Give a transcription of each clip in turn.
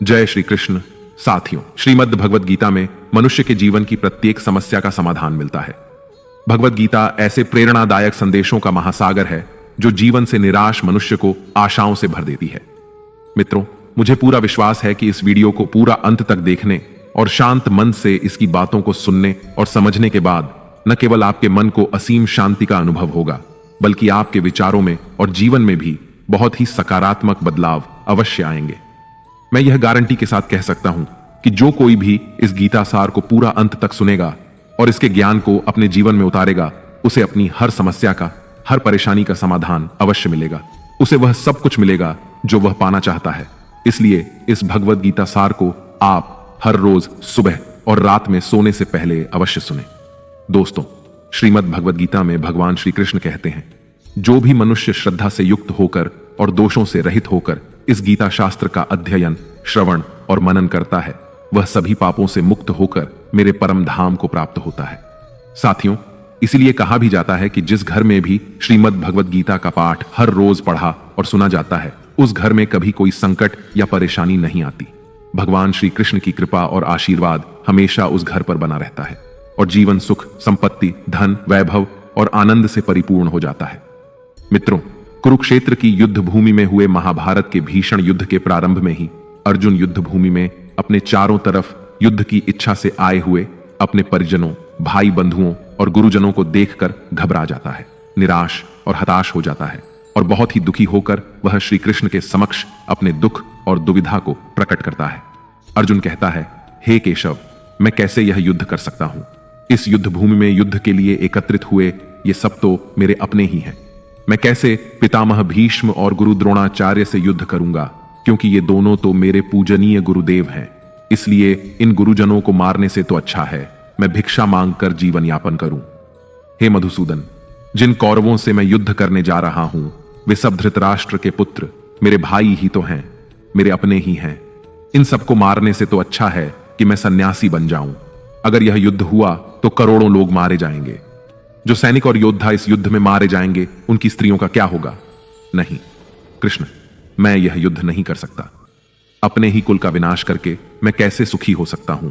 जय श्री कृष्ण। साथियों, श्रीमद् भगवद गीता में मनुष्य के जीवन की प्रत्येक समस्या का समाधान मिलता है। भगवद गीता ऐसे प्रेरणादायक संदेशों का महासागर है जो जीवन से निराश मनुष्य को आशाओं से भर देती है। मित्रों, मुझे पूरा विश्वास है कि इस वीडियो को पूरा अंत तक देखने और शांत मन से इसकी बातों को सुनने और समझने के बाद न केवल आपके मन को असीम शांति का अनुभव होगा, बल्कि आपके विचारों में और जीवन में भी बहुत ही सकारात्मक बदलाव अवश्य आएंगे। मैं यह गारंटी के साथ कह सकता हूं कि जो कोई भी इस गीता सार को पूरा अंत तक सुनेगा और इसके ज्ञान को अपने जीवन में उतारेगा, उसे अपनी हर समस्या का, हर परेशानी का समाधान अवश्य मिलेगा। उसे वह सब कुछ मिलेगा जो वह पाना चाहता है। इसलिए इस भगवद गीता सार को आप हर रोज सुबह और रात में सोने से पहले अवश्य सुने। दोस्तों, श्रीमद् भगवद गीता में भगवान श्री कृष्ण कहते हैं, जो भी मनुष्य श्रद्धा से युक्त होकर और दोषों से रहित होकर इस गीता शास्त्र का अध्ययन, श्रवण और मनन करता है, वह सभी पापों से मुक्त होकर मेरे परम धाम को प्राप्त होता है। साथियों, इसीलिए कहा भी जाता है कि जिस घर में भी श्रीमद् भगवद गीता का पाठ हर रोज पढ़ा और सुना जाता है, उस घर में कभी कोई संकट या परेशानी नहीं आती। भगवान श्री कृष्ण की कृपा और आशीर्वाद हमेशा उस घर पर बना रहता है और जीवन सुख, संपत्ति, धन, वैभव और आनंद से परिपूर्ण हो जाता है। मित्रों, कुरुक्षेत्र की युद्ध भूमि में हुए महाभारत के भीषण युद्ध के प्रारंभ में ही अर्जुन युद्ध भूमि में अपने चारों तरफ युद्ध की इच्छा से आए हुए अपने परिजनों, भाई बंधुओं और गुरुजनों को देखकर घबरा जाता है, निराश और हताश हो जाता है और बहुत ही दुखी होकर वह श्री कृष्ण के समक्ष अपने दुख और दुविधा को प्रकट करता है। अर्जुन कहता है, हे केशव, मैं कैसे यह युद्ध कर सकता हूं? इस युद्ध भूमि में युद्ध के लिए एकत्रित हुए ये सब तो मेरे अपने ही हैं। मैं कैसे पितामह भीष्म और गुरु द्रोणाचार्य से युद्ध करूंगा, क्योंकि ये दोनों तो मेरे पूजनीय गुरुदेव हैं। इसलिए इन गुरुजनों को मारने से तो अच्छा है मैं भिक्षा मांगकर जीवन यापन करूं। हे मधुसूदन, जिन कौरवों से मैं युद्ध करने जा रहा हूं, वे सब धृतराष्ट्र के पुत्र मेरे भाई ही तो हैं, मेरे अपने ही हैं। इन सबको मारने से तो अच्छा है कि मैं सन्यासी बन जाऊं। अगर यह युद्ध हुआ तो करोड़ों लोग मारे जाएंगे। जो सैनिक और योद्धा इस युद्ध में मारे जाएंगे, उनकी स्त्रियों का क्या होगा? नहीं कृष्ण, मैं यह युद्ध नहीं कर सकता। अपने ही कुल का विनाश करके मैं कैसे सुखी हो सकता हूं?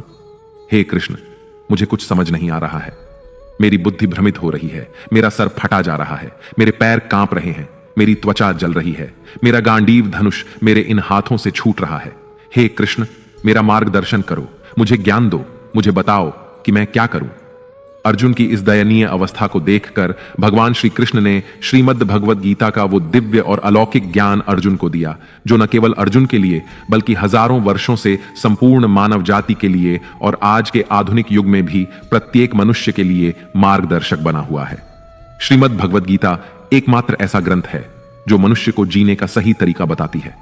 हे कृष्ण, मुझे कुछ समझ नहीं आ रहा है। मेरी बुद्धि भ्रमित हो रही है, मेरा सर फटा जा रहा है, मेरे पैर कांप रहे हैं, मेरी त्वचा जल रही है, मेरा गांडीव धनुष मेरे इन हाथों से छूट रहा है। हे कृष्ण, मेरा मार्गदर्शन करो, मुझे ज्ञान दो, मुझे बताओ कि मैं क्या करूं। अर्जुन की इस दयनीय अवस्था को देखकर भगवान श्री कृष्ण ने श्रीमद् भगवद गीता का वो दिव्य और अलौकिक ज्ञान अर्जुन को दिया, जो न केवल अर्जुन के लिए बल्कि हजारों वर्षों से संपूर्ण मानव जाति के लिए और आज के आधुनिक युग में भी प्रत्येक मनुष्य के लिए मार्गदर्शक बना हुआ है। श्रीमद् भगवद गीता एकमात्र ऐसा ग्रंथ है जो मनुष्य को जीने का सही तरीका बताती है।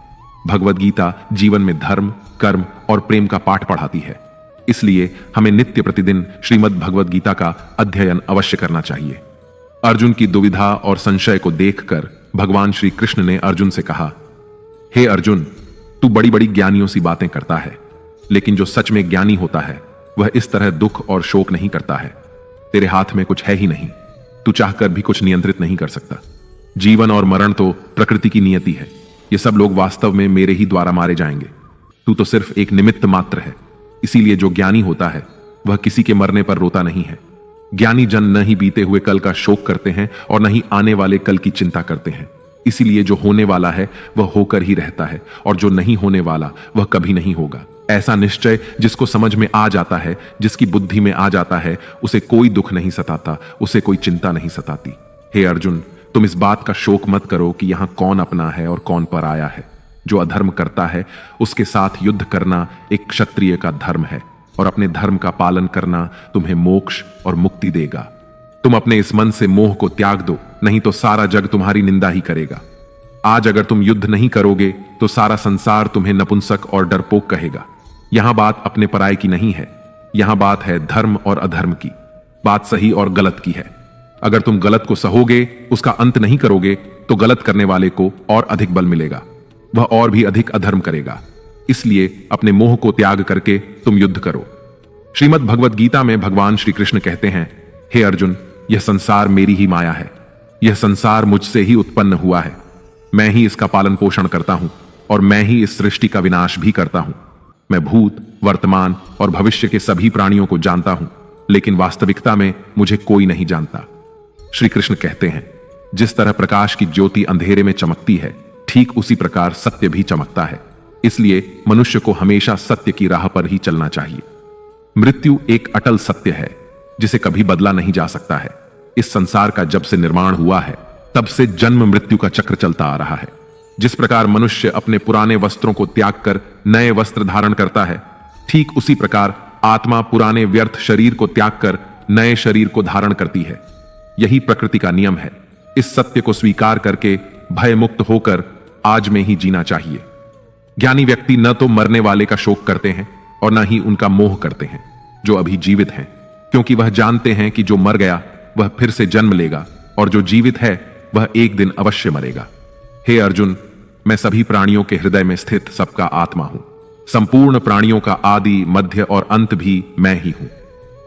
भगवद गीता जीवन में धर्म, कर्म और प्रेम का पाठ पढ़ाती है। इसलिए हमें नित्य प्रतिदिन श्रीमद् भगवद गीता का अध्ययन अवश्य करना चाहिए। अर्जुन की दुविधा और संशय को देखकर भगवान श्री कृष्ण ने अर्जुन से कहा, हे अर्जुन, तू बड़ी बड़ी ज्ञानियों सी बातें करता है, लेकिन जो सच में ज्ञानी होता है वह इस तरह दुख और शोक नहीं करता है। तेरे हाथ में कुछ है ही नहीं, तू चाहकर भी कुछ नियंत्रित नहीं कर सकता। जीवन और मरण तो प्रकृति की नियति है। ये सब लोग वास्तव में मेरे ही द्वारा मारे जाएंगे। तू तो सिर्फ एक निमित्त मात्र है। इसीलिए जो ज्ञानी होता है वह किसी के मरने पर रोता नहीं है। ज्ञानी जन न ही बीते हुए कल का शोक करते हैं और न ही आने वाले कल की चिंता करते हैं। इसीलिए जो होने वाला है वह होकर ही रहता है और जो नहीं होने वाला वह कभी नहीं होगा। ऐसा निश्चय जिसको समझ में आ जाता है, जिसकी बुद्धि में आ जाता है, उसे कोई दुख नहीं सताता, उसे कोई चिंता नहीं सताती। हे अर्जुन, तुम इस बात का शोक मत करो कि यहां कौन अपना है और कौन पराया है। जो अधर्म करता है उसके साथ युद्ध करना एक क्षत्रिय का धर्म है और अपने धर्म का पालन करना तुम्हें मोक्ष और मुक्ति देगा। तुम अपने इस मन से मोह को त्याग दो, नहीं तो सारा जग तुम्हारी निंदा ही करेगा। आज अगर तुम युद्ध नहीं करोगे तो सारा संसार तुम्हें नपुंसक और डरपोक कहेगा। यहां बात अपने पराये की नहीं है, यहां बात है धर्म और अधर्म की, बात सही और गलत की है। अगर तुम गलत को सहोगे, उसका अंत नहीं करोगे, तो गलत करने वाले को और अधिक बल मिलेगा, वह और भी अधिक अधर्म करेगा। इसलिए अपने मोह को त्याग करके तुम युद्ध करो। श्रीमद् भगवद गीता में भगवान श्री कृष्ण कहते हैं, हे अर्जुन, यह संसार मेरी ही माया है। यह संसार मुझसे ही उत्पन्न हुआ है। मैं ही इसका पालन पोषण करता हूं और मैं ही इस सृष्टि का विनाश भी करता हूं। मैं भूत, वर्तमान और भविष्य के सभी प्राणियों को जानता हूं, लेकिन वास्तविकता में मुझे कोई नहीं जानता। श्री कृष्ण कहते हैं, जिस तरह प्रकाश की ज्योति अंधेरे में चमकती है, ठीक उसी प्रकार सत्य भी चमकता है। इसलिए मनुष्य को हमेशा सत्य की राह पर ही चलना चाहिए। मृत्यु एक अटल सत्य है जिसे कभी बदला नहीं जा सकता है। इस संसार का जब से निर्माण हुआ है, तब से जन्म मृत्यु का चक्र चलता आ रहा है। जिस प्रकार मनुष्य अपने पुराने वस्त्रों को त्याग कर नए वस्त्र धारण करता है, ठीक उसी प्रकार आत्मा पुराने व्यर्थ शरीर को त्याग कर नए शरीर को धारण करती है। यही प्रकृति का नियम है। इस सत्य को स्वीकार करके भय मुक्त होकर आज में ही जीना चाहिए। ज्ञानी व्यक्ति न तो मरने वाले का शोक करते हैं और न ही उनका मोह करते हैं जो अभी जीवित हैं, क्योंकि वह जानते हैं कि जो मर गया वह फिर से जन्म लेगा और जो जीवित है वह एक दिन अवश्य मरेगा। हे अर्जुन, मैं सभी प्राणियों के हृदय में स्थित सबका आत्मा हूं। संपूर्ण प्राणियों का आदि, मध्य और अंत भी मैं ही हूं।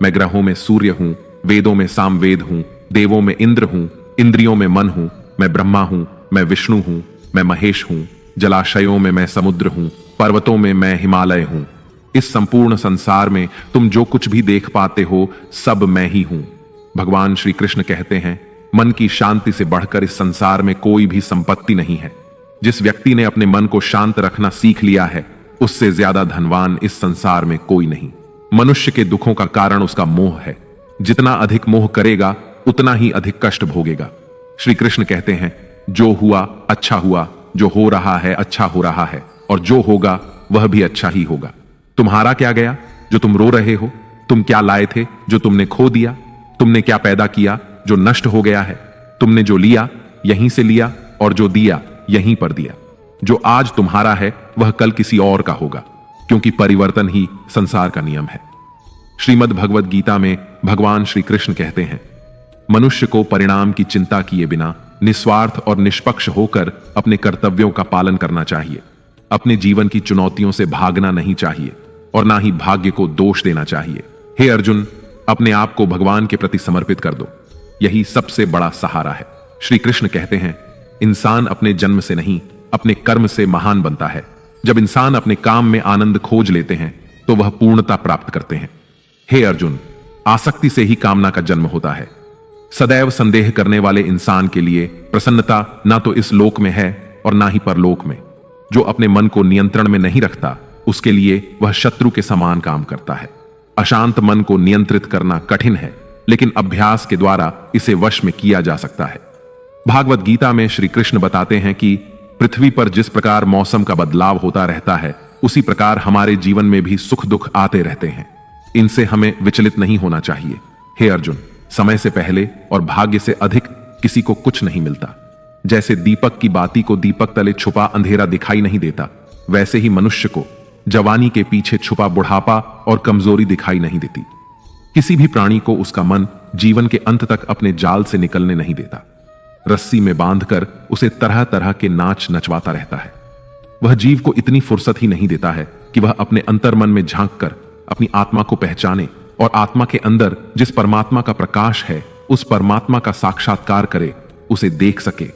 मैं ग्रहों में सूर्य हूं, वेदों में सामवेद हूं, देवों में इंद्र हूं, इंद्रियों में मन हूं, मैं ब्रह्मा हूं, मैं विष्णु हूं, मैं महेश हूं, जलाशयों में मैं समुद्र हूं, पर्वतों में मैं हिमालय हूं। इस संपूर्ण संसार में तुम जो कुछ भी देख पाते हो, सब मैं ही हूं। भगवान श्री कृष्ण कहते हैं, मन की शांति से बढ़कर इस संसार में कोई भी संपत्ति नहीं है। जिस व्यक्ति ने अपने मन को शांत रखना सीख लिया है, उससे ज्यादा धनवान इस संसार में कोई नहीं। मनुष्य के दुखों का कारण उसका मोह है। जितना अधिक मोह करेगा, उतना ही अधिक कष्ट भोगेगा। श्री कृष्ण कहते हैं, जो हुआ अच्छा हुआ, जो हो रहा है अच्छा हो रहा है, और जो होगा वह भी अच्छा ही होगा। तुम्हारा क्या गया जो तुम रो रहे हो? तुम क्या लाए थे जो तुमने खो दिया? तुमने क्या पैदा किया जो नष्ट हो गया है? तुमने जो लिया यहीं से लिया, और जो दिया यहीं पर दिया। जो आज तुम्हारा है वह कल किसी और का होगा, क्योंकि परिवर्तन ही संसार का नियम है। श्रीमद् भगवद गीता में भगवान श्री कृष्ण कहते हैं, मनुष्य को परिणाम की चिंता किए बिना निस्वार्थ और निष्पक्ष होकर अपने कर्तव्यों का पालन करना चाहिए। अपने जीवन की चुनौतियों से भागना नहीं चाहिए और ना ही भाग्य को दोष देना चाहिए। हे अर्जुन, अपने आप को भगवान के प्रति समर्पित कर दो। यही सबसे बड़ा सहारा है। श्री कृष्ण कहते हैं, इंसान अपने जन्म से नहीं, अपने कर्म से महान बनता है। जब इंसान अपने काम में आनंद खोज लेते हैं तो वह पूर्णता प्राप्त करते हैं। हे अर्जुन, आसक्ति से ही कामना का जन्म होता है। सदैव संदेह करने वाले इंसान के लिए प्रसन्नता ना तो इस लोक में है और ना ही परलोक में। जो अपने मन को नियंत्रण में नहीं रखता, उसके लिए वह शत्रु के समान काम करता है। अशांत मन को नियंत्रित करना कठिन है, लेकिन अभ्यास के द्वारा इसे वश में किया जा सकता है। भागवत गीता में श्री कृष्ण बताते हैं कि पृथ्वी पर जिस प्रकार मौसम का बदलाव होता रहता है, उसी प्रकार हमारे जीवन में भी सुख दुख आते रहते हैं। इनसे हमें विचलित नहीं होना चाहिए। हे अर्जुन, समय से पहले और भाग्य से अधिक किसी को कुछ नहीं मिलता। जैसे दीपक की बाती को दीपक तले छुपा अंधेरा दिखाई नहीं देता, वैसे ही मनुष्य को जवानी के पीछे छुपा बुढ़ापा और कमजोरी दिखाई नहीं देती। किसी भी प्राणी को उसका मन जीवन के अंत तक अपने जाल से निकलने नहीं देता। रस्सी में बांधकर उसे तरह तरह के नाच नचवाता रहता है। वह जीव को इतनी फुर्सत ही नहीं देता है कि वह अपने अंतर्मन में झांक कर अपनी आत्मा को पहचाने और आत्मा के अंदर जिस परमात्मा का प्रकाश है, उस परमात्मा का साक्षात्कार करे, उसे देख सके।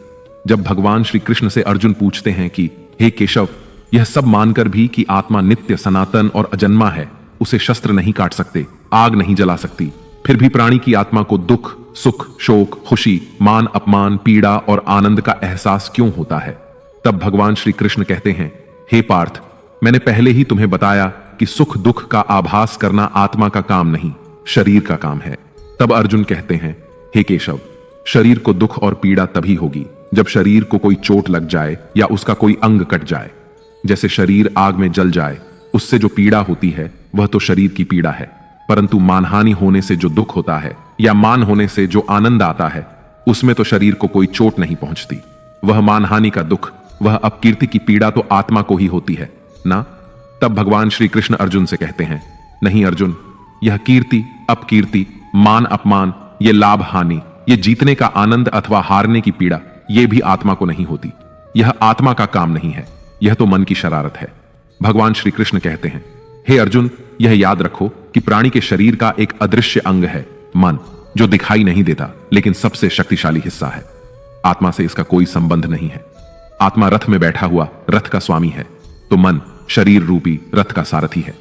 जब भगवान श्री कृष्ण से अर्जुन पूछते हैं कि हे केशव, यह सब मानकर भी कि आत्मा नित्य, सनातन और अजन्मा है, उसे शस्त्र नहीं काट सकते, आग नहीं जला सकती, फिर भी प्राणी की आत्मा को दुख, सुख, शोक, खुशी, मान अपमान, पीड़ा और आनंद का एहसास क्यों होता है? तब भगवान श्री कृष्ण कहते हैं, हे पार्थ, मैंने पहले ही तुम्हें बताया कि सुख दुख का आभास करना आत्मा का काम नहीं, शरीर का काम है। तब अर्जुन कहते हैं, हे केशव, शरीर को दुख और पीड़ा तभी होगी जब शरीर को कोई चोट लग जाए या उसका कोई अंग कट जाए। जैसे शरीर आग में जल जाए, उससे जो पीड़ा होती है वह तो शरीर की पीड़ा है, परंतु मानहानि होने से जो दुख होता है या मान होने से जो आनंद आता है, उसमें तो शरीर को कोई चोट नहीं पहुंचती। वह मानहानि का दुख, वह अपकीर्ति की पीड़ा तो आत्मा को ही होती है ना। तब भगवान श्री कृष्ण अर्जुन से कहते हैं, नहीं अर्जुन, यह कीर्ति, अपकीर्ति, मान अपमान, ये लाभ हानि, ये जीतने का आनंद अथवा हारने की पीड़ा, ये भी आत्मा को नहीं होती। यह आत्मा का काम नहीं है, यह तो मन की शरारत है। भगवान श्री कृष्ण कहते हैं, हे अर्जुन, यह याद रखो कि प्राणी के शरीर का एक अदृश्य अंग है, मन, जो दिखाई नहीं देता लेकिन सबसे शक्तिशाली हिस्सा है। आत्मा से इसका कोई संबंध नहीं है। आत्मा रथ में बैठा हुआ रथ का स्वामी है, तो मन शरीर रूपी रथ का सारथी है।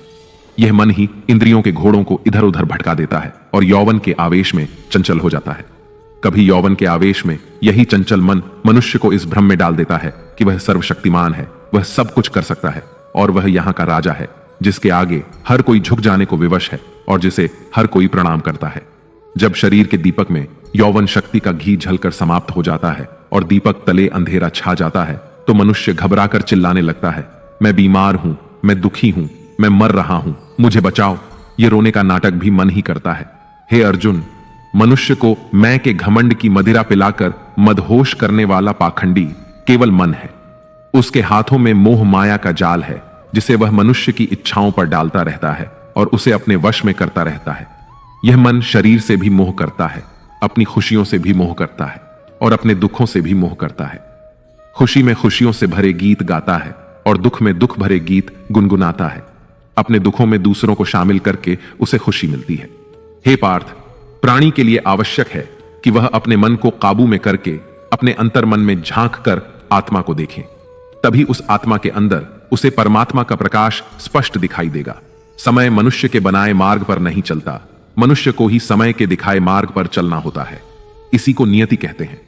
यह मन ही इंद्रियों के घोड़ों को इधर उधर भटका देता है और यौवन के आवेश में चंचल हो जाता है। कभी यौवन के आवेश में यही चंचल मन मनुष्य को इस भ्रम में डाल देता है कि वह सर्वशक्तिमान है, वह सब कुछ कर सकता है और वह यहाँ का राजा है, जिसके आगे हर कोई झुक जाने को विवश है और जिसे हर कोई प्रणाम करता है। जब शरीर के दीपक में यौवन शक्ति का घी झलकर समाप्त हो जाता है और दीपक तले अंधेरा छा जाता है, तो मनुष्य घबराकर चिल्लाने लगता है, मैं बीमार हूं, मैं दुखी हूं, मैं मर रहा हूं, मुझे बचाओ। ये रोने का नाटक भी मन ही करता है। हे अर्जुन, मनुष्य को मैं के घमंड की मदिरा पिलाकर मदहोश करने वाला पाखंडी केवल मन है। उसके हाथों में मोह माया का जाल है, जिसे वह मनुष्य की इच्छाओं पर डालता रहता है और उसे अपने वश में करता रहता है। यह मन शरीर से भी मोह करता है, अपनी खुशियों से भी मोह करता है और अपने दुखों से भी मोह करता है। खुशी में खुशियों से भरे गीत गाता है और दुख में दुख भरे गीत गुनगुनाता है। अपने दुखों में दूसरों को शामिल करके उसे खुशी मिलती है। हे पार्थ, प्राणी के लिए आवश्यक है कि वह अपने मन को काबू में करके अपने अंतर्मन में झांक कर आत्मा को देखें। तभी उस आत्मा के अंदर उसे परमात्मा का प्रकाश स्पष्ट दिखाई देगा। समय मनुष्य के बनाए मार्ग पर नहीं चलता, मनुष्य को ही समय के दिखाए मार्ग पर चलना होता है। इसी को नियति कहते हैं।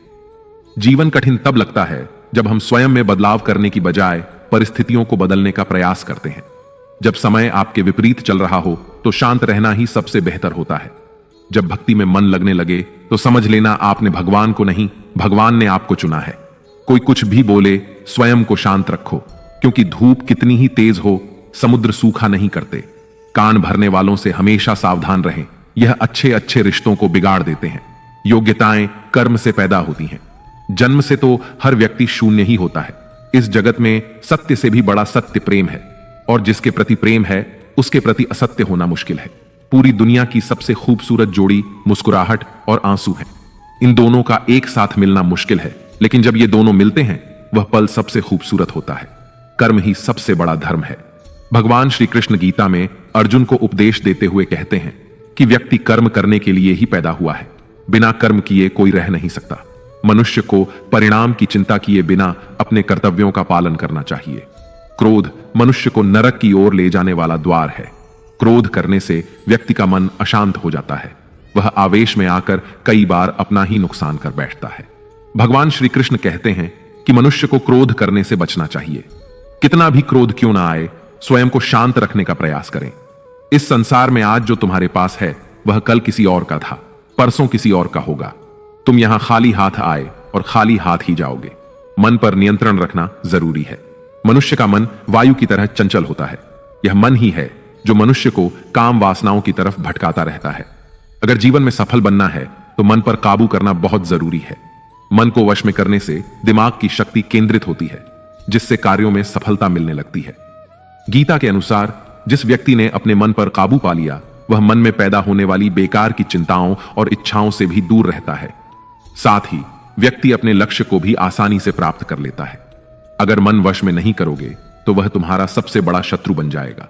जीवन कठिन तब लगता है जब हम स्वयं में बदलाव करने की बजाय परिस्थितियों को बदलने का प्रयास करते हैं। जब समय आपके विपरीत चल रहा हो तो शांत रहना ही सबसे बेहतर होता है। जब भक्ति में मन लगने लगे तो समझ लेना आपने भगवान को नहीं, भगवान ने आपको चुना है। कोई कुछ भी बोले, स्वयं को शांत रखो, क्योंकि धूप कितनी ही तेज हो, समुद्र सूखा नहीं करते। कान भरने वालों से हमेशा सावधान रहें, यह अच्छे अच्छे रिश्तों को बिगाड़ देते हैं। योग्यताएं कर्म से पैदा होती हैं। जन्म से तो हर व्यक्ति शून्य ही होता है। इस जगत में सत्य से भी बड़ा सत्य प्रेम है, और जिसके प्रति प्रेम है उसके प्रति असत्य होना मुश्किल है। पूरी दुनिया की सबसे खूबसूरत जोड़ी मुस्कुराहट और आंसू है। इन दोनों का एक साथ मिलना मुश्किल है, लेकिन जब ये दोनों मिलते हैं वह पल सबसे खूबसूरत होता है। कर्म ही सबसे बड़ा धर्म है। भगवान श्री कृष्ण गीता में अर्जुन को उपदेश देते हुए कहते हैं कि व्यक्ति कर्म करने के लिए ही पैदा हुआ है। बिना कर्म किए कोई रह नहीं सकता। मनुष्य को परिणाम की चिंता किए बिना अपने कर्तव्यों का पालन करना चाहिए। क्रोध मनुष्य को नरक की ओर ले जाने वाला द्वार है। क्रोध करने से व्यक्ति का मन अशांत हो जाता है। वह आवेश में आकर कई बार अपना ही नुकसान कर बैठता है। भगवान श्री कृष्ण कहते हैं कि मनुष्य को क्रोध करने से बचना चाहिए। कितना भी क्रोध क्यों ना आए, स्वयं को शांत रखने का प्रयास करें। इस संसार में आज जो तुम्हारे पास है वह कल किसी और का था, परसों किसी और का होगा। तुम यहां खाली हाथ आए और खाली हाथ ही जाओगे। मन पर नियंत्रण रखना जरूरी है। मनुष्य का मन वायु की तरह चंचल होता है। यह मन ही है जो मनुष्य को काम वासनाओं की तरफ भटकाता रहता है। अगर जीवन में सफल बनना है तो मन पर काबू करना बहुत जरूरी है। मन को वश में करने से दिमाग की शक्ति केंद्रित होती है, जिससे कार्यों में सफलता मिलने लगती है। गीता के अनुसार जिस व्यक्ति ने अपने मन पर काबू पा लिया वह मन में पैदा होने वाली बेकार की चिंताओं और इच्छाओं से भी दूर रहता है। साथ ही व्यक्ति अपने लक्ष्य को भी आसानी से प्राप्त कर लेता है। अगर मन वश में नहीं करोगे तो वह तुम्हारा सबसे बड़ा शत्रु बन जाएगा।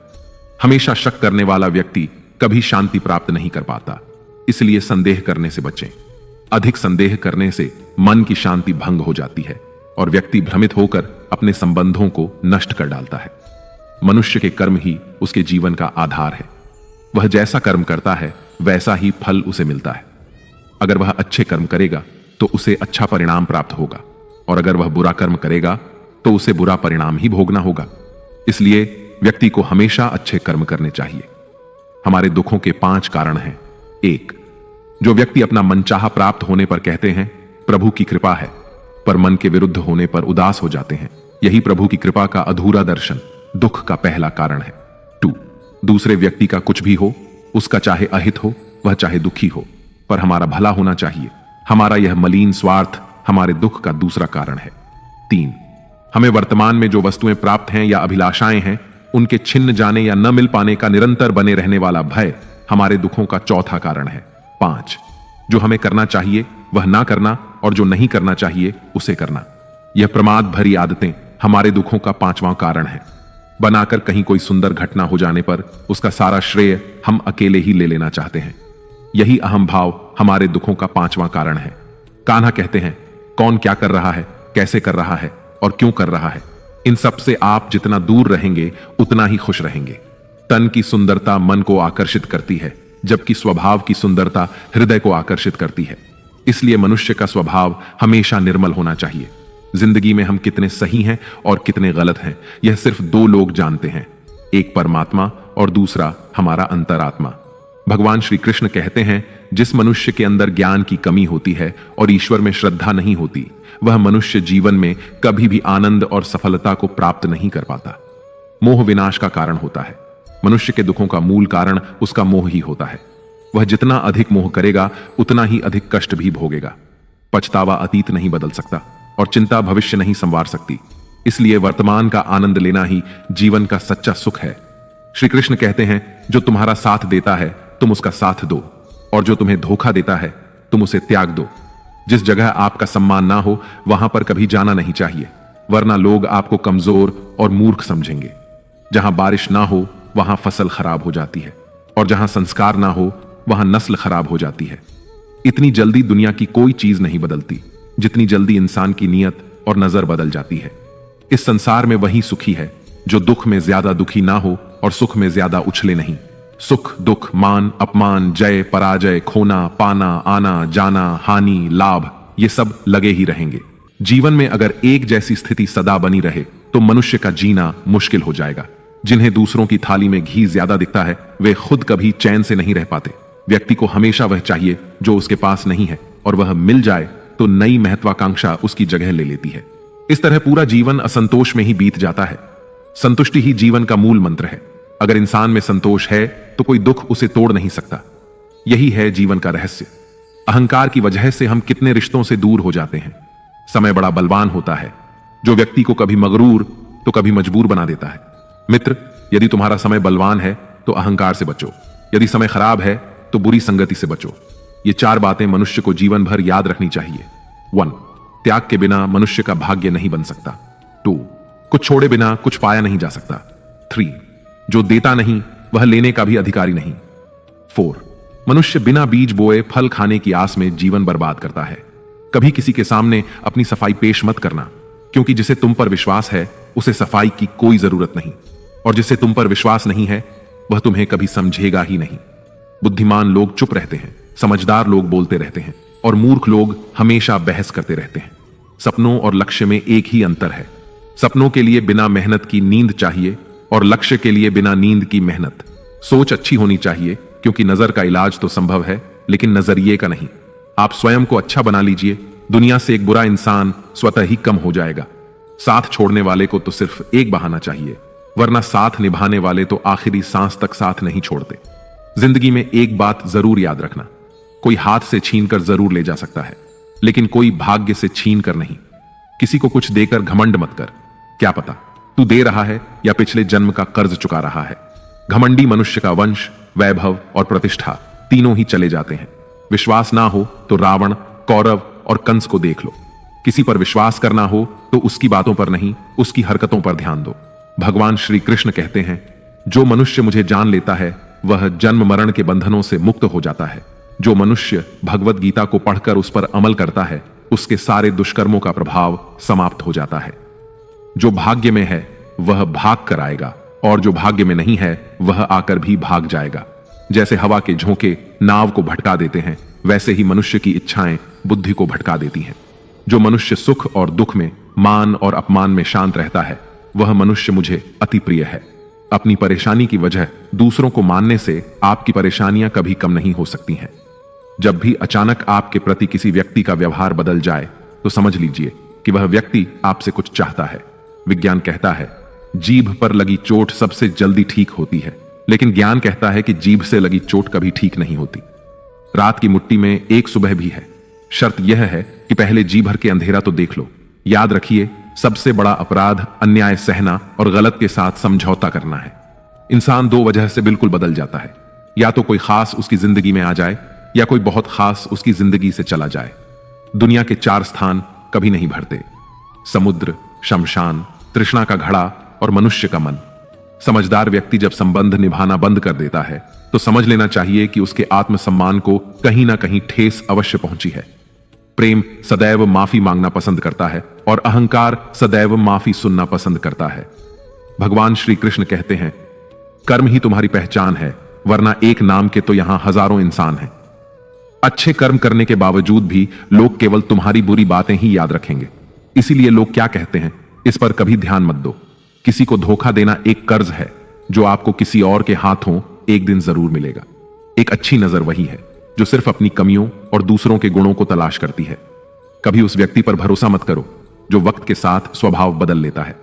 हमेशा शक करने वाला व्यक्ति कभी शांति प्राप्त नहीं कर पाता, इसलिए संदेह करने से बचें। अधिक संदेह करने से मन की शांति भंग हो जाती है और व्यक्ति भ्रमित होकर अपने संबंधों को नष्ट कर डालता है। मनुष्य के कर्म ही उसके जीवन का आधार है। वह जैसा कर्म करता है वैसा ही फल उसे मिलता है। अगर वह अच्छे कर्म करेगा तो उसे अच्छा परिणाम प्राप्त होगा, और अगर वह बुरा कर्म करेगा तो उसे बुरा परिणाम ही भोगना होगा। इसलिए व्यक्ति को हमेशा अच्छे कर्म करने चाहिए। हमारे दुखों के 5 कारण हैं। 1. जो व्यक्ति अपना मनचाहा प्राप्त होने पर कहते हैं प्रभु की कृपा है, पर मन के विरुद्ध होने पर उदास हो जाते हैं, यही प्रभु की कृपा का अधूरा दर्शन दुख का पहला कारण है। 2. दूसरे व्यक्ति का कुछ भी हो, उसका चाहे अहित हो वह चाहे दुखी हो, पर हमारा भला होना चाहिए। हमारा यह मलिन स्वार्थ हमारे दुख का दूसरा कारण है। 3. हमें वर्तमान में जो वस्तुएं प्राप्त हैं या अभिलाषाएं हैं उनके छिन्न जाने या न मिल पाने का निरंतर बने रहने वाला भय हमारे दुखों का चौथा कारण है। 5. जो हमें करना चाहिए वह ना करना और जो नहीं करना चाहिए उसे करना, यह प्रमाद भरी आदतें हमारे दुखों का 5वां कारण है। बनाकर कहीं कोई सुंदर घटना हो जाने पर उसका सारा श्रेय हम अकेले ही ले लेना चाहते हैं। यही अहम भाव हमारे दुखों का 5वां कारण है। कान्हा कहते हैं, कौन क्या कर रहा है, कैसे कर रहा है और क्यों कर रहा है, इन सब से आप जितना दूर रहेंगे उतना ही खुश रहेंगे। तन की सुंदरता मन को आकर्षित करती है, जबकि स्वभाव की सुंदरता हृदय को आकर्षित करती है। इसलिए मनुष्य का स्वभाव हमेशा निर्मल होना चाहिए। जिंदगी में हम कितने सही हैं और कितने गलत हैं, यह सिर्फ दो लोग जानते हैं, एक परमात्मा और दूसरा हमारा अंतरात्मा। भगवान श्री कृष्ण कहते हैं, जिस मनुष्य के अंदर ज्ञान की कमी होती है और ईश्वर में श्रद्धा नहीं होती, वह मनुष्य जीवन में कभी भी आनंद और सफलता को प्राप्त नहीं कर पाता। मोह विनाश का कारण होता है। मनुष्य के दुखों का मूल कारण उसका मोह ही होता है। वह जितना अधिक मोह करेगा उतना ही अधिक कष्ट भी भोगेगा। पछतावा अतीत नहीं बदल सकता और चिंता भविष्य नहीं संवार सकती। इसलिए वर्तमान का आनंद लेना ही जीवन का सच्चा सुख है। श्री कृष्ण कहते हैं, जो तुम्हारा साथ देता है तुम उसका साथ दो, और जो तुम्हें धोखा देता है तुम उसे त्याग दो। जिस जगह आपका सम्मान ना हो वहां पर कभी जाना नहीं चाहिए, वरना लोग आपको कमजोर और मूर्ख समझेंगे। जहां बारिश ना हो वहां फसल खराब हो जाती है, और जहां संस्कार ना हो वहां नस्ल खराब हो जाती है। इतनी जल्दी दुनिया की कोई चीज नहीं बदलती जितनी जल्दी इंसान की नीयत और नजर बदल जाती है। इस संसार में वही सुखी है जो दुख में ज्यादा दुखी ना हो और सुख में ज्यादा उछले नहीं। सुख दुख, मान अपमान, जय पराजय, खोना पाना, आना जाना, हानि लाभ, ये सब लगे ही रहेंगे। जीवन में अगर एक जैसी स्थिति सदा बनी रहे तो मनुष्य का जीना मुश्किल हो जाएगा। जिन्हें दूसरों की थाली में घी ज्यादा दिखता है वे खुद कभी चैन से नहीं रह पाते। व्यक्ति को हमेशा वह चाहिए जो उसके पास नहीं है, और वह मिल जाए तो नई महत्वाकांक्षा उसकी जगह ले लेती है। इस तरह पूरा जीवन असंतोष में ही बीत जाता है। संतुष्टि ही जीवन का मूल मंत्र है। अगर इंसान में संतोष है तो कोई दुख उसे तोड़ नहीं सकता। यही है जीवन का रहस्य। अहंकार की वजह से हम कितने रिश्तों से दूर हो जाते हैं। समय बड़ा बलवान होता है जो व्यक्ति को कभी मगरूर तो कभी मजबूर बना देता है। मित्र, यदि तुम्हारा समय बलवान है तो अहंकार से बचो, यदि समय खराब है तो बुरी संगति से बचो। ये चार बातें मनुष्य को जीवन भर याद रखनी चाहिए। 1. त्याग के बिना मनुष्य का भाग्य नहीं बन सकता। 2. कुछ छोड़े बिना कुछ पाया नहीं जा सकता। 3. जो देता नहीं वह लेने का भी अधिकारी नहीं। 4. मनुष्य बिना बीज बोए फल खाने की आस में जीवन बर्बाद करता है। कभी किसी के सामने अपनी सफाई पेश मत करना, क्योंकि जिसे तुम पर विश्वास है उसे सफाई की कोई जरूरत नहीं, और जिसे तुम पर विश्वास नहीं है वह तुम्हें कभी समझेगा ही नहीं। बुद्धिमान लोग चुप रहते हैं, समझदार लोग बोलते रहते हैं, और मूर्ख लोग हमेशा बहस करते रहते हैं। सपनों और लक्ष्य में एक ही अंतर है। सपनों के लिए बिना मेहनत की नींद चाहिए और लक्ष्य के लिए बिना नींद की मेहनत। सोच अच्छी होनी चाहिए, क्योंकि नजर का इलाज तो संभव है लेकिन नजरिए का नहीं। आप स्वयं को अच्छा बना लीजिए, दुनिया से एक बुरा इंसान स्वतः ही कम हो जाएगा। साथ छोड़ने वाले को तो सिर्फ एक बहाना चाहिए, वरना साथ निभाने वाले तो आखिरी सांस तक साथ नहीं छोड़ते। जिंदगी में एक बात जरूर याद रखना, कोई हाथ से छीन कर जरूर ले जा सकता है, लेकिन कोई भाग्य से छीन कर नहीं। किसी को कुछ देकर घमंड मत कर, क्या पता तू दे रहा है या पिछले जन्म का कर्ज चुका रहा है। घमंडी मनुष्य का वंश, वैभव और प्रतिष्ठा तीनों ही चले जाते हैं। विश्वास ना हो तो रावण, कौरव और कंस को देख लो। किसी पर विश्वास करना हो तो उसकी बातों पर नहीं, उसकी हरकतों पर ध्यान दो। भगवान श्री कृष्ण कहते हैं, जो मनुष्य मुझे जान लेता है वह जन्म मरण के बंधनों से मुक्त हो जाता है। जो मनुष्य भगवत गीता को पढ़कर उस पर अमल करता है उसके सारे दुष्कर्मों का प्रभाव समाप्त हो जाता है। जो भाग्य में है वह भाग कर आएगा, और जो भाग्य में नहीं है वह आकर भी भाग जाएगा। जैसे हवा के झोंके नाव को भटका देते हैं, वैसे ही मनुष्य की इच्छाएं बुद्धि को भटका देती हैं। जो मनुष्य सुख और दुख में, मान और अपमान में शांत रहता है वह मनुष्य मुझे अति प्रिय है। अपनी परेशानी की वजह दूसरों को मानने से आपकी परेशानियां कभी कम नहीं हो सकती हैं। जब भी अचानक आपके प्रति किसी व्यक्ति का व्यवहार बदल जाए तो समझ लीजिए कि वह व्यक्ति आपसे कुछ चाहता है। विज्ञान कहता है जीभ पर लगी चोट सबसे जल्दी ठीक होती है, लेकिन ज्ञान कहता है कि जीभ से लगी चोट कभी ठीक नहीं होती। रात की मुट्ठी में एक सुबह भी है। शर्त यह है कि पहले जी भर के अंधेरा तो देख लो। याद रखिए, सबसे बड़ा अपराध अन्याय सहना और गलत के साथ समझौता करना है। इंसान दो वजह से बिल्कुल बदल जाता है, या तो कोई खास उसकी जिंदगी में आ जाए या कोई बहुत खास उसकी जिंदगी से चला जाए। दुनिया के 4 स्थान कभी नहीं भरते: समुद्र, शमशान, तृष्णा का घड़ा और मनुष्य का मन। समझदार व्यक्ति जब संबंध निभाना बंद कर देता है तो समझ लेना चाहिए कि उसके आत्मसम्मान को कहीं ना कहीं ठेस अवश्य पहुंची है। प्रेम सदैव माफी मांगना पसंद करता है और अहंकार सदैव माफी सुनना पसंद करता है। भगवान श्री कृष्ण कहते हैं, कर्म ही तुम्हारी पहचान है, वरना एक नाम के तो यहां हजारों इंसान हैं। अच्छे कर्म करने के बावजूद भी लोग केवल तुम्हारी बुरी बातें ही याद रखेंगे। इसीलिए लोग क्या कहते हैं, इस पर कभी ध्यान मत दो। किसी को धोखा देना एक कर्ज है जो आपको किसी और के हाथों एक दिन जरूर मिलेगा। एक अच्छी नजर वही है जो सिर्फ अपनी कमियों और दूसरों के गुणों को तलाश करती है। कभी उस व्यक्ति पर भरोसा मत करो जो वक्त के साथ स्वभाव बदल लेता है।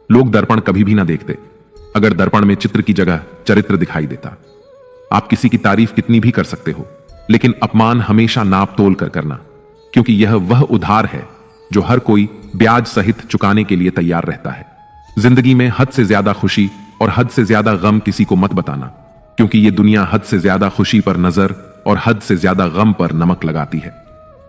लोग दर्पण कभी भी ना देखते, अगर दर्पण में चित्र की जगह चरित्र दिखाई देता। आप किसी की तारीफ कितनी भी कर सकते हो, लेकिन अपमान हमेशा नाप तोल कर करना, क्योंकि यह वह उधार है जो हर कोई ब्याज सहित चुकाने के लिए तैयार रहता है। जिंदगी में हद से ज्यादा खुशी और हद से ज्यादा गम किसी को मत बताना, क्योंकि यह दुनिया हद से ज्यादा खुशी पर नजर और हद से ज्यादा गम पर नमक लगाती है।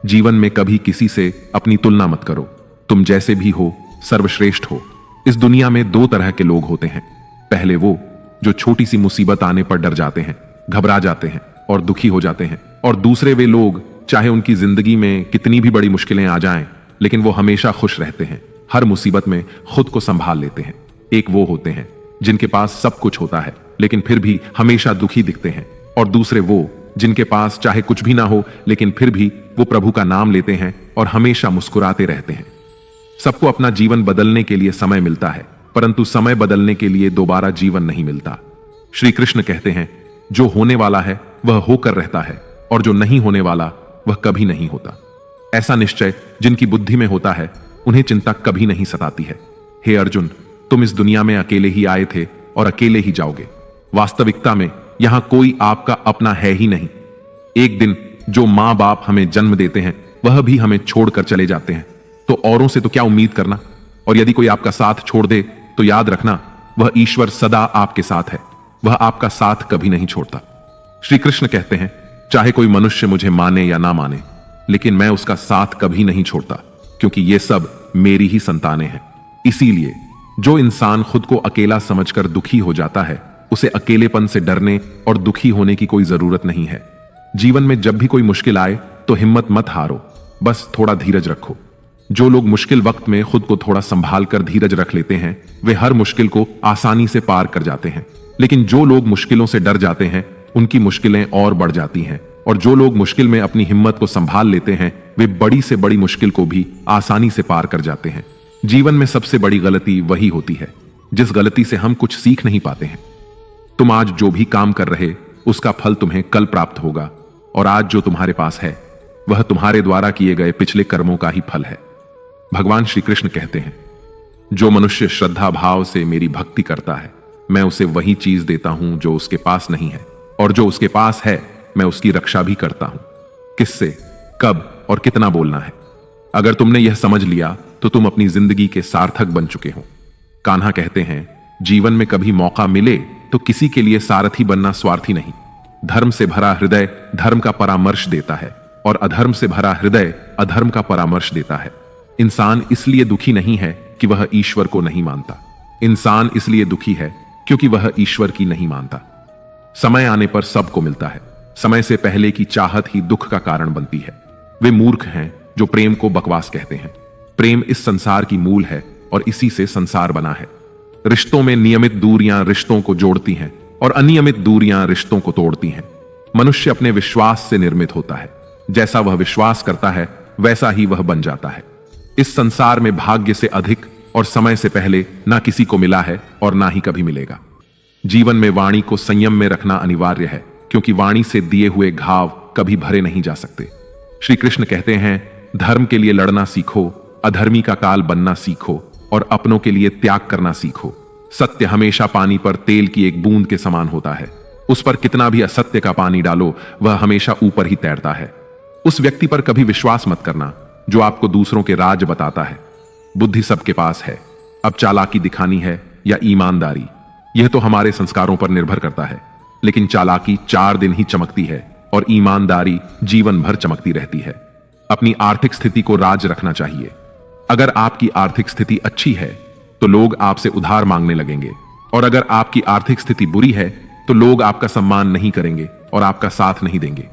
जीवन में कभी किसी से अपनी तुलना मत करो। तुम जैसे भी हो सर्वश्रेष्ठ हो। इस दुनिया में दो तरह के लोग होते हैं। पहले वो जो छोटी सी मुसीबत आने पर डर जाते हैं, घबरा जाते हैं और दुखी हो जाते हैं, और दूसरे वे लोग चाहे उनकी जिंदगी में कितनी भी बड़ी मुश्किलें आ जाएं, लेकिन वो हमेशा खुश रहते हैं, हर मुसीबत में खुद को संभाल लेते हैं। एक वो होते हैं जिनके पास सब कुछ होता है लेकिन फिर भी हमेशा दुखी दिखते हैं, और दूसरे वो जिनके पास चाहे कुछ भी ना हो लेकिन फिर भी वो प्रभु का नाम लेते हैं और हमेशा मुस्कुराते रहते हैं। सबको अपना जीवन बदलने के लिए समय मिलता है, परंतु समय बदलने के लिए दोबारा जीवन नहीं मिलता। श्री कृष्ण कहते हैं, जो होने वाला है वह होकर रहता है, और जो नहीं होने वाला वह कभी नहीं होता। ऐसा निश्चय जिनकी बुद्धि में होता है उन्हें चिंता कभी नहीं सताती है। हे अर्जुन, तुम इस दुनिया में अकेले ही आए थे और अकेले ही जाओगे। वास्तविकता में यहां कोई आपका अपना है ही नहीं। एक दिन जो मां बाप हमें जन्म देते हैं वह भी हमें छोड़कर चले जाते हैं, तो औरों से तो क्या उम्मीद करना। और यदि कोई आपका साथ छोड़ दे तो याद रखना, वह ईश्वर सदा आपके साथ है, वह आपका साथ कभी नहीं छोड़ता। श्री कृष्ण कहते हैं, चाहे कोई मनुष्य मुझे माने या ना माने, लेकिन मैं उसका साथ कभी नहीं छोड़ता, क्योंकि ये सब मेरी ही संतानें हैं। इसीलिए जो इंसान खुद को अकेला समझकर दुखी हो जाता है, उसे अकेलेपन से डरने और दुखी होने की कोई जरूरत नहीं है। जीवन में जब भी कोई मुश्किल आए तो हिम्मत मत हारो, बस थोड़ा धीरज रखो। जो लोग मुश्किल वक्त में खुद को थोड़ा संभाल कर धीरज रख लेते हैं, वे हर मुश्किल को आसानी से पार कर जाते हैं। लेकिन जो लोग मुश्किलों से डर जाते हैं, उनकी मुश्किलें और बढ़ जाती हैं। और जो लोग मुश्किल में अपनी हिम्मत को संभाल लेते हैं, वे बड़ी से बड़ी मुश्किल को भी आसानी से पार कर जाते हैं। जीवन में सबसे बड़ी गलती वही होती है जिस गलती से हम कुछ सीख नहीं पाते हैं। तुम आज जो भी काम कर रहे, उसका फल तुम्हें कल प्राप्त होगा, और आज जो तुम्हारे पास है वह तुम्हारे द्वारा किए गए पिछले कर्मों का ही फल है। भगवान श्री कृष्ण कहते हैं, जो मनुष्य श्रद्धा भाव से मेरी भक्ति करता है, मैं उसे वही चीज देता हूं जो उसके पास नहीं है, और जो उसके पास है मैं उसकी रक्षा भी करता हूं। किससे, कब और कितना बोलना है। अगर तुमने यह समझ लिया तो तुम अपनी जिंदगी के सार्थक बन चुके हो। कान्हा कहते हैं, जीवन में कभी मौका मिले तो किसी के लिए सारथी बनना स्वार्थी नहीं। धर्म से भरा हृदय धर्म का परामर्श देता है, और अधर्म से भरा हृदय अधर्म का परामर्श देता है। इंसान इसलिए दुखी नहीं है कि वह ईश्वर को नहीं मानता। इंसान इसलिए दुखी है क्योंकि वह ईश्वर की नहीं मानता। समय आने पर सबको मिलता है। समय से पहले की चाहत ही दुख का कारण बनती है। वे मूर्ख हैं जो प्रेम को बकवास कहते हैं। प्रेम इस संसार की मूल है और इसी से संसार बना है। रिश्तों में नियमित दूरियां रिश्तों को जोड़ती हैं और अनियमित दूरियां रिश्तों को तोड़ती हैं। मनुष्य अपने विश्वास से निर्मित होता है। जैसा वह विश्वास करता है वैसा ही वह बन जाता है। इस संसार में भाग्य से अधिक और समय से पहले ना किसी को मिला है और ना ही कभी मिलेगा। जीवन में वाणी को संयम में रखना अनिवार्य है, क्योंकि वाणी से दिए हुए घाव कभी भरे नहीं जा सकते। श्री कृष्ण कहते हैं, धर्म के लिए लड़ना सीखो, अधर्मी का काल बनना सीखो, और अपनों के लिए त्याग करना सीखो। सत्य हमेशा पानी पर तेल की एक बूंद के समान होता है। उस पर कितना भी असत्य का पानी डालो, वह हमेशा ऊपर ही तैरता है। उस व्यक्ति पर कभी विश्वास मत करना जो आपको दूसरों के राज बताता है। बुद्धि सबके पास है, अब चालाकी दिखानी है या ईमानदारी, यह तो हमारे संस्कारों पर निर्भर करता है। लेकिन चालाकी 4 दिन ही चमकती है और ईमानदारी जीवन भर चमकती रहती है। अपनी आर्थिक स्थिति को राज रखना चाहिए। अगर आपकी आर्थिक स्थिति अच्छी है तो लोग आपसे उधार मांगने लगेंगे, और अगर आपकी आर्थिक स्थिति बुरी है तो लोग आपका सम्मान नहीं करेंगे और आपका साथ नहीं देंगे।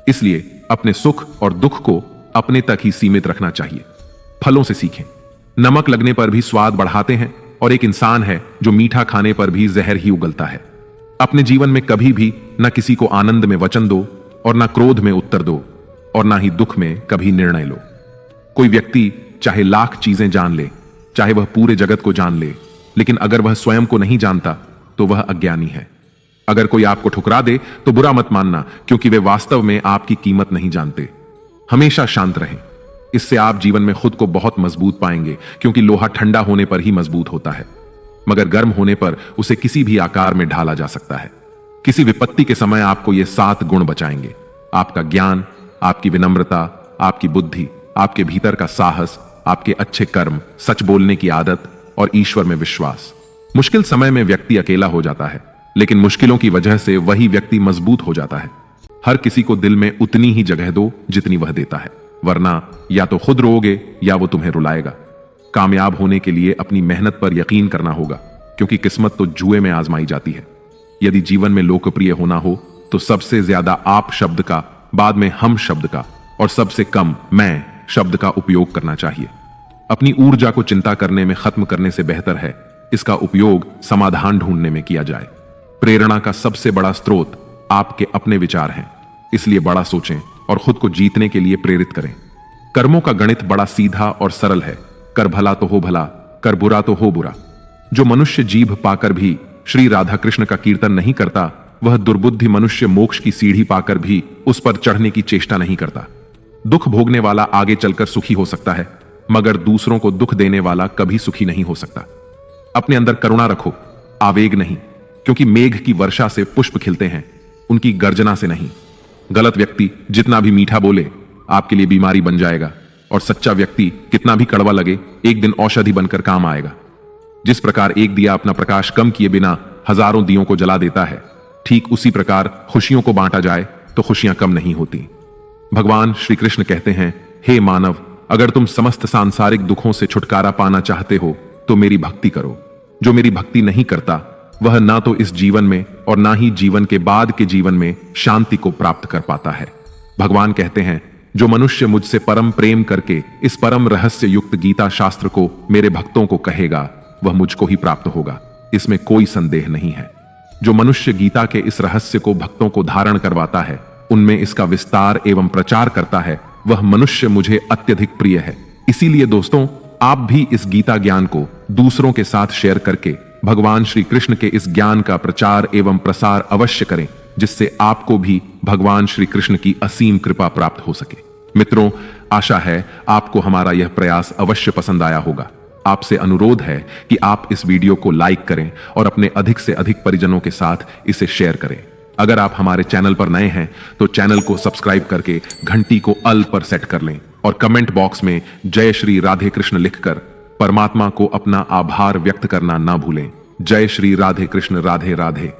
इसलिए अपने सुख और दुख को अपने तक ही सीमित रखना चाहिए। फलों से सीखें। नमक लगने पर भी स्वाद बढ़ाते हैं, और एक इंसान है जो मीठा खाने पर भी जहर ही उगलता है। अपने जीवन में कभी भी न किसी को आनंद में वचन दो और न क्रोध में उत्तर दो, और ना ही दुख में कभी निर्णय लो। कोई व्यक्ति चाहे लाख चीजें जान ले, चाहे वह पूरे जगत को जान ले, लेकिन अगर वह स्वयं को नहीं जानता तो वह अज्ञानी है। अगर कोई आपको ठुकरा दे तो बुरा मत मानना, क्योंकि वे वास्तव में आपकी कीमत नहीं जानते। हमेशा शांत रहें, इससे आप जीवन में खुद को बहुत मजबूत पाएंगे, क्योंकि लोहा ठंडा होने पर ही मजबूत होता है, मगर गर्म होने पर उसे किसी भी आकार में ढाला जा सकता है। किसी विपत्ति के समय आपको ये 7 गुण बचाएंगे: आपका ज्ञान, आपकी विनम्रता, आपकी बुद्धि, आपके भीतर का साहस, आपके अच्छे कर्म, सच बोलने की आदत और ईश्वर में विश्वास। मुश्किल समय में व्यक्ति अकेला हो जाता है, लेकिन मुश्किलों की वजह से वही व्यक्ति मजबूत हो जाता है। हर किसी को दिल में उतनी ही जगह दो जितनी वह देता है, वरना या तो खुद रोओगे या वो तुम्हें रुलाएगा। कामयाब होने के लिए अपनी मेहनत पर यकीन करना होगा, क्योंकि किस्मत तो जुए में आजमाई जाती है। यदि जीवन में लोकप्रिय होना हो तो सबसे ज्यादा आप शब्द का, बाद में हम शब्द का और सबसे कम मैं शब्द का उपयोग करना चाहिए। अपनी ऊर्जा को चिंता करने में खत्म करने से बेहतर है इसका उपयोग समाधान ढूंढने में किया जाए। प्रेरणा का सबसे बड़ा स्रोत आपके अपने विचार हैं, इसलिए बड़ा सोचें और खुद को जीतने के लिए प्रेरित करें। कर्मों का गणित बड़ा सीधा और सरल है। कर भला तो हो भला, कर बुरा तो हो बुरा। जो मनुष्य जीभ पाकर भी श्री राधा कृष्ण का कीर्तन नहीं करता, वह दुर्बुद्धि मनुष्य मोक्ष की सीढ़ी पाकर भी उस पर चढ़ने की चेष्टा नहीं करता। दुख भोगने वाला आगे चलकर सुखी हो सकता है, मगर दूसरों को दुख देने वाला कभी सुखी नहीं हो सकता। अपने अंदर करुणा रखो, आवेग नहीं, क्योंकि मेघ की वर्षा से पुष्प खिलते हैं, उनकी गर्जना से नहीं। गलत व्यक्ति जितना भी मीठा बोले आपके लिए बीमारी बन जाएगा, और सच्चा व्यक्ति कितना भी कड़वा लगे एक दिन औषधि बनकर काम आएगा। जिस प्रकार एक दिया अपना प्रकाश कम किए बिना हजारों दियों को जला देता है, ठीक उसी प्रकार खुशियों को बांटा जाए तो खुशियां कम नहीं होती। भगवान श्री कृष्ण कहते हैं, हे मानव, अगर तुम समस्त सांसारिक दुखों से छुटकारा पाना चाहते हो तो मेरी भक्ति करो। जो मेरी भक्ति नहीं करता वह ना तो इस जीवन में और ना ही जीवन के बाद के जीवन में शांति को प्राप्त कर पाता है। भगवान कहते हैं, जो मनुष्य मुझसे परम प्रेम करके इस परम रहस्य युक्त गीता शास्त्र को मेरे भक्तों को कहेगा, वह मुझको ही प्राप्त होगा, इसमें कोई संदेह नहीं है। जो मनुष्य गीता के इस रहस्य को भक्तों को धारण करवाता है, उनमें इसका विस्तार एवं प्रचार करता है, वह मनुष्य मुझे अत्यधिक प्रिय है। इसीलिए दोस्तों, आप भी इस गीता ज्ञान को दूसरों के साथ शेयर करके भगवान श्री कृष्ण के इस ज्ञान का प्रचार एवं प्रसार अवश्य करें, जिससे आपको भी भगवान श्री कृष्ण की असीम कृपा प्राप्त हो सके। मित्रों, आशा है आपको हमारा यह प्रयास अवश्य पसंद आया होगा। आपसे अनुरोध है कि आप इस वीडियो को लाइक करें और अपने अधिक से अधिक परिजनों के साथ इसे शेयर करें। अगर आप हमारे चैनल पर नए हैं तो चैनल को सब्सक्राइब करके घंटी को अल पर सेट कर लें, और कमेंट बॉक्स में जय श्री राधे कृष्ण लिखकर परमात्मा को अपना आभार व्यक्त करना ना भूलें। जय श्री राधे कृष्ण, राधे राधे।